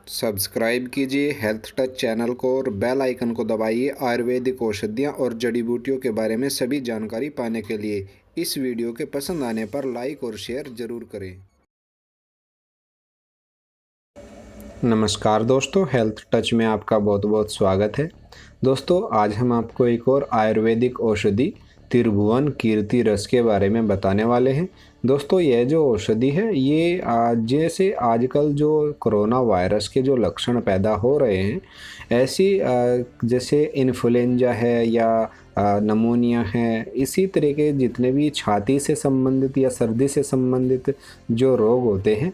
Subscribe कीजिए health touch channel को और बेल आइकन को दबाइए आयुर्वेदिक औषधियाँ और जड़ी बूटियों के बारे में सभी जानकारी पाने के लिए। इस वीडियो के पसंद आने पर लाइक और शेयर ज़रूर करें। नमस्कार दोस्तों, हेल्थ टच में आपका बहुत बहुत स्वागत है। दोस्तों, आज हम आपको एक और आयुर्वेदिक औषधि त्रिभुवन कीर्ति रस के बारे में बताने वाले हैं। दोस्तों, यह जो औषधि है ये जैसे आजकल जो कोरोना वायरस के जो लक्षण पैदा हो रहे हैं, ऐसी जैसे इन्फ्लुएंजा है या नमोनिया है, इसी तरह के जितने भी छाती से संबंधित या सर्दी से संबंधित जो रोग होते हैं,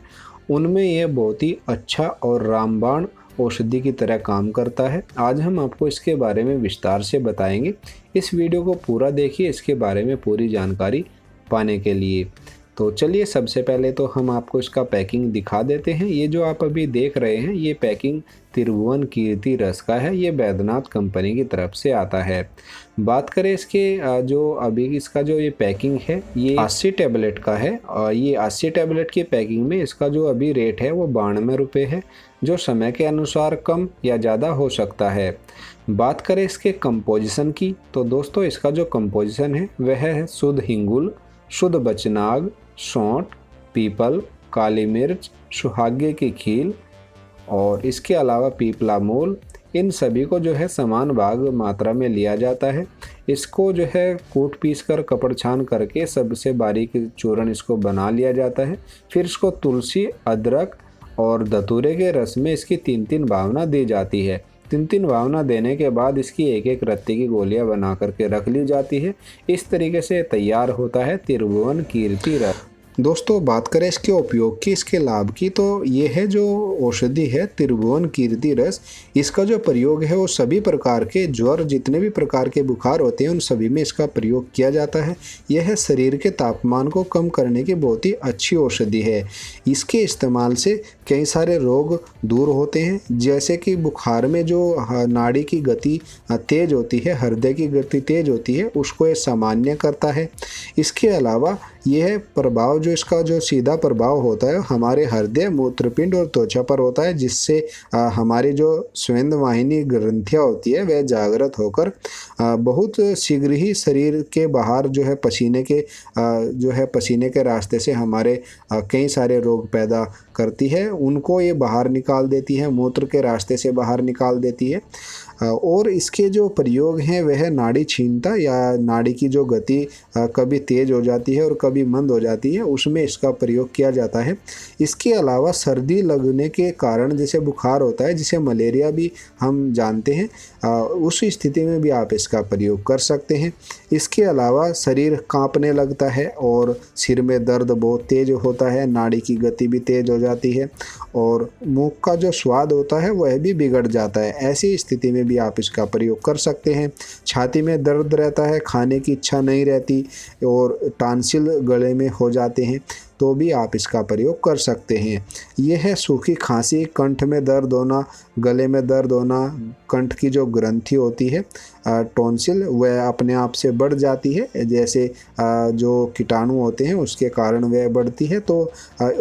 उनमें यह बहुत ही अच्छा और रामबाण औषधि की तरह काम करता है। आज हम आपको इसके बारे में विस्तार से बताएंगे। इस वीडियो को पूरा देखिए इसके बारे में पूरी जानकारी पाने के लिए। तो चलिए, सबसे पहले तो हम आपको इसका पैकिंग दिखा देते हैं। ये जो आप अभी देख रहे हैं, ये पैकिंग त्रिभुवन कीर्ति रस का है। ये बैद्यनाथ कंपनी की तरफ से आता है। बात करें इसके जो अभी इसका जो ये पैकिंग है, ये 80 टैबलेट का है। और ये 80 टैबलेट की पैकिंग में इसका जो अभी रेट है वो 92 रुपये है, जो समय के अनुसार कम या ज़्यादा हो सकता है। बात करें इसके कंपोजिशन की, तो दोस्तों इसका जो कंपोजिशन है वह है शुद्ध हिंगुल, शुद्ध बचनाग, सौंठ, पीपल, काली मिर्च, सुहागे की खील और इसके अलावा पीपला मूल, इन सभी को जो है समान भाग मात्रा में लिया जाता है। इसको जो है कूट पीस कर कपड़ छान करके सबसे बारीक चूर्ण इसको बना लिया जाता है। फिर इसको तुलसी, अदरक और धतूरे के रस में इसकी 3-3 भावना दी जाती है। 3-3 भावना देने के बाद इसकी एक एक रत्ती की गोलियां बना करके रख ली जाती है। इस तरीके से तैयार होता है त्रिभुवन कीर्ति रस। दोस्तों, बात करें इसके उपयोग की, इसके लाभ की, तो ये है जो औषधि है त्रिभुवन कीर्ति रस, इसका जो प्रयोग है वो सभी प्रकार के ज्वर, जितने भी प्रकार के बुखार होते हैं उन सभी में इसका प्रयोग किया जाता है। यह शरीर के तापमान को कम करने की बहुत ही अच्छी औषधि है। इसके इस्तेमाल से कई सारे रोग दूर होते हैं, जैसे कि बुखार में जो नाड़ी की गति तेज होती है, हृदय की गति तेज होती है, उसको ये सामान्य करता है। इसके अलावा यह प्रभाव जो इसका जो सीधा प्रभाव होता है हमारे हृदय, मूत्रपिंड और त्वचा पर होता है, जिससे हमारी जो स्वेद वाहिनी ग्रंथियाँ होती है वह जागृत होकर बहुत शीघ्र ही शरीर के बाहर जो है पसीने के रास्ते से हमारे कई सारे रोग पैदा करती है, उनको ये बाहर निकाल देती है, मूत्र के रास्ते से बाहर निकाल देती है। और इसके जो प्रयोग हैं वह नाड़ी छीनता या नाड़ी की जो गति कभी तेज हो जाती है और कभी मंद हो जाती है, उसमें इसका प्रयोग किया जाता है। इसके अलावा सर्दी लगने के कारण जैसे बुखार होता है, जिसे मलेरिया भी हम जानते हैं, उस स्थिति में भी आप इसका प्रयोग कर सकते हैं। इसके अलावा शरीर कांपने लगता है और सिर में दर्द बहुत तेज होता है, नाड़ी की गति भी तेज हो जाती है और मुंह का जो स्वाद होता है वह भी बिगड़ जाता है। ऐसी स्थिति में भी आप इसका प्रयोग कर सकते हैं। छाती में दर्द रहता है, खाने की इच्छा नहीं रहती और टॉन्सिल गले में हो जाते हैं, तो भी आप इसका प्रयोग कर सकते हैं। यह है सूखी खांसी, कंठ में दर्द होना, गले में दर्द होना, कंठ की जो ग्रंथि होती है टॉन्सिल, वह अपने आप से बढ़ जाती है, जैसे जो कीटाणु होते हैं उसके कारण वह बढ़ती है, तो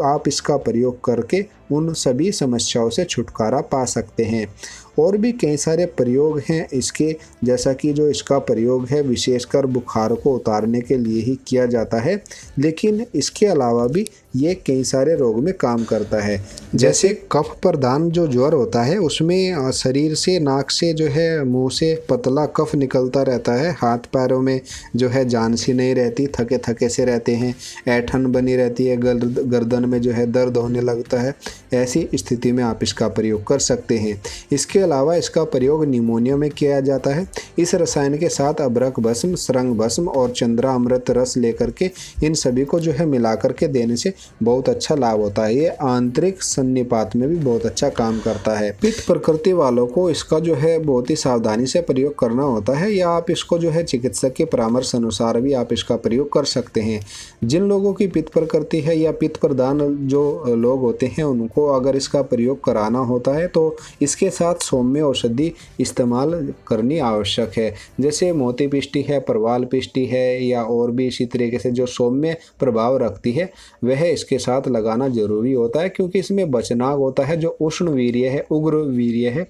आप इसका प्रयोग करके उन सभी समस्याओं से छुटकारा पा सकते हैं। और भी कई सारे प्रयोग हैं इसके, जैसा कि जो इसका प्रयोग है विशेषकर बुखार को उतारने के लिए ही किया जाता है, लेकिन इसके अलावा भी ये कई सारे रोग में काम करता है। जैसे कफ प्रधान जो ज्वर होता है उसमें शरीर से, नाक से जो है, मुंह से पतला कफ निकलता रहता है, हाथ पैरों में जो है जान सी नहीं रहती, थके थके से रहते हैं, ऐंठन बनी रहती है, गर्दन में जो है दर्द होने लगता है। ऐसी स्थिति में आप इसका प्रयोग कर सकते हैं। इसके अलावा इसका प्रयोग निमोनिया में किया जाता है। इस रसायन के साथ अबरक भस्म, सरंग भस्म और चंद्रामृत रस लेकर के इन सभी को जो है मिलाकर के देने से बहुत अच्छा लाभ होता है। ये आंतरिक सन्निपात में भी बहुत अच्छा काम करता है। पित्त प्रकृति वालों को इसका जो है बहुत ही सावधानी से प्रयोग करना होता है, या आप इसको जो है चिकित्सक के परामर्श अनुसार भी आप इसका प्रयोग कर सकते हैं। जिन लोगों की पित्त प्रकृति है या पित्त प्रधान जो लोग होते हैं, उनको अगर इसका प्रयोग कराना होता है तो इसके साथ सौम्य औषधि इस्तेमाल करनी आवश्यक है। जैसे मोती पिष्टी है, परवाल पिष्टी है, या और भी इसी तरीके से जो सौम्य प्रभाव रखती है, वह है इसके साथ लगाना ज़रूरी होता है, क्योंकि इसमें बचनाग होता है जो उष्ण वीर्य है, उग्र वीर्य है,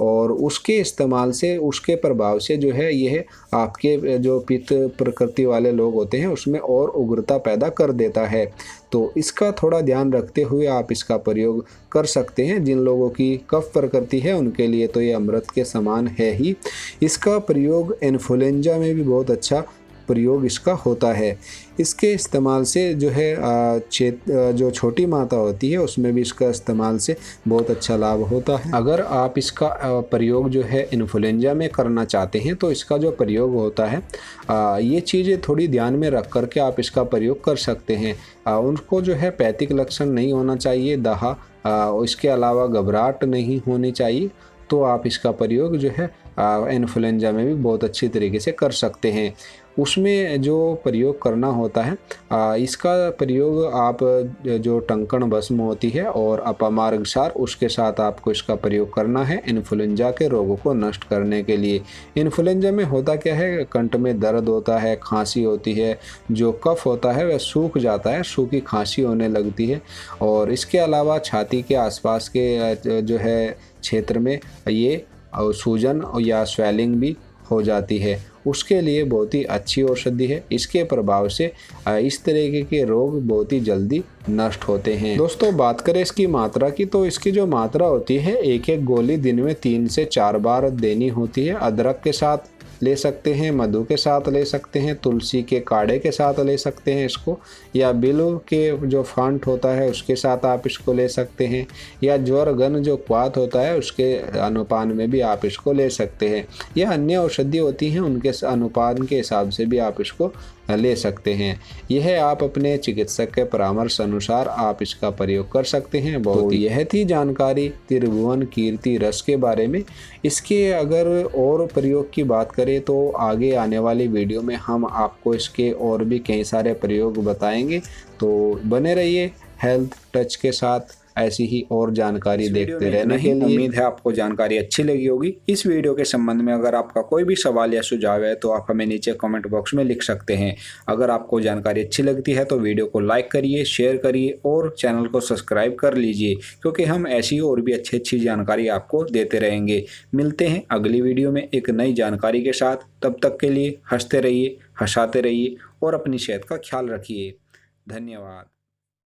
और उसके इस्तेमाल से, उसके प्रभाव से जो है यह आपके जो पित्त प्रकृति वाले लोग होते हैं उसमें और उग्रता पैदा कर देता है। तो इसका थोड़ा ध्यान रखते हुए आप इसका प्रयोग कर सकते हैं। जिन लोगों की कफ प्रकृति है उनके लिए तो ये अमृत के समान है ही। इसका प्रयोग इन्फ्लुएंजा में भी बहुत अच्छा प्रयोग इसका होता है। इसके इस्तेमाल से जो है जो छोटी माता होती है उसमें भी इसका इस्तेमाल से बहुत अच्छा लाभ होता है। अगर आप इसका प्रयोग जो है इन्फ्लुएंजा में करना चाहते हैं तो इसका जो प्रयोग होता है ये चीज़ें थोड़ी ध्यान में रख कर के आप इसका प्रयोग कर सकते हैं। उनको जो है पैथिक लक्षण नहीं होना चाहिए, दहा, इसके अलावा घबराहट नहीं होनी चाहिए। तो आप इसका प्रयोग जो है इन्फ्लुएंजा में भी बहुत अच्छी तरीके से कर सकते हैं। उसमें जो प्रयोग करना होता है इसका प्रयोग आप जो टंकण भस्म होती है और अपमार्ग सार, उसके साथ आपको इसका प्रयोग करना है इन्फ्लुएंजा के रोगों को नष्ट करने के लिए। इन्फ्लुएंजा में होता क्या है, कंठ में दर्द होता है, खांसी होती है, जो कफ होता है वह सूख जाता है, सूखी खांसी होने लगती है, और इसके अलावा छाती के आसपास के जो है क्षेत्र में ये सूजन या स्वेलिंग भी हो जाती है। उसके लिए बहुत ही अच्छी औषधि है। इसके प्रभाव से इस तरीके के रोग बहुत ही जल्दी नष्ट होते हैं। दोस्तों बात करें इसकी मात्रा की, तो इसकी जो मात्रा होती है एक गोली दिन में 3 से 4 बार देनी होती है। अदरक के साथ ले सकते हैं, मधु के साथ ले सकते हैं, तुलसी के काढ़े के साथ ले सकते हैं इसको, या बिल्व के जो फांट होता है उसके साथ आप इसको ले सकते हैं, या ज्वर घन जो क्वाथ होता है उसके अनुपान में भी आप इसको ले सकते हैं, या अन्य औषधि होती हैं उनके अनुपान के हिसाब से भी आप इसको ले सकते हैं। यह आप अपने चिकित्सक के परामर्श अनुसार आप इसका प्रयोग कर सकते हैं। बहुत यह थी जानकारी त्रिभुवन कीर्ति रस के बारे में। इसके अगर और प्रयोग की बात करें तो आगे आने वाली वीडियो में हम आपको इसके और भी कई सारे प्रयोग बताएंगे। तो बने रहिए हेल्थ टच के साथ, ऐसी ही और जानकारी देखते रहने के लिए। उम्मीद है आपको जानकारी अच्छी लगी होगी। इस वीडियो के संबंध में अगर आपका कोई भी सवाल या सुझाव है तो आप हमें नीचे कमेंट बॉक्स में लिख सकते हैं। अगर आपको जानकारी अच्छी लगती है तो वीडियो को लाइक करिए, शेयर करिए और चैनल को सब्सक्राइब कर लीजिए, क्योंकि हम ऐसी और भी अच्छी जानकारी आपको देते रहेंगे। मिलते हैं अगली वीडियो में एक नई जानकारी के साथ। तब तक के लिए हंसते रहिए, हंसाते रहिए और अपनी सेहत का ख्याल रखिए। धन्यवाद।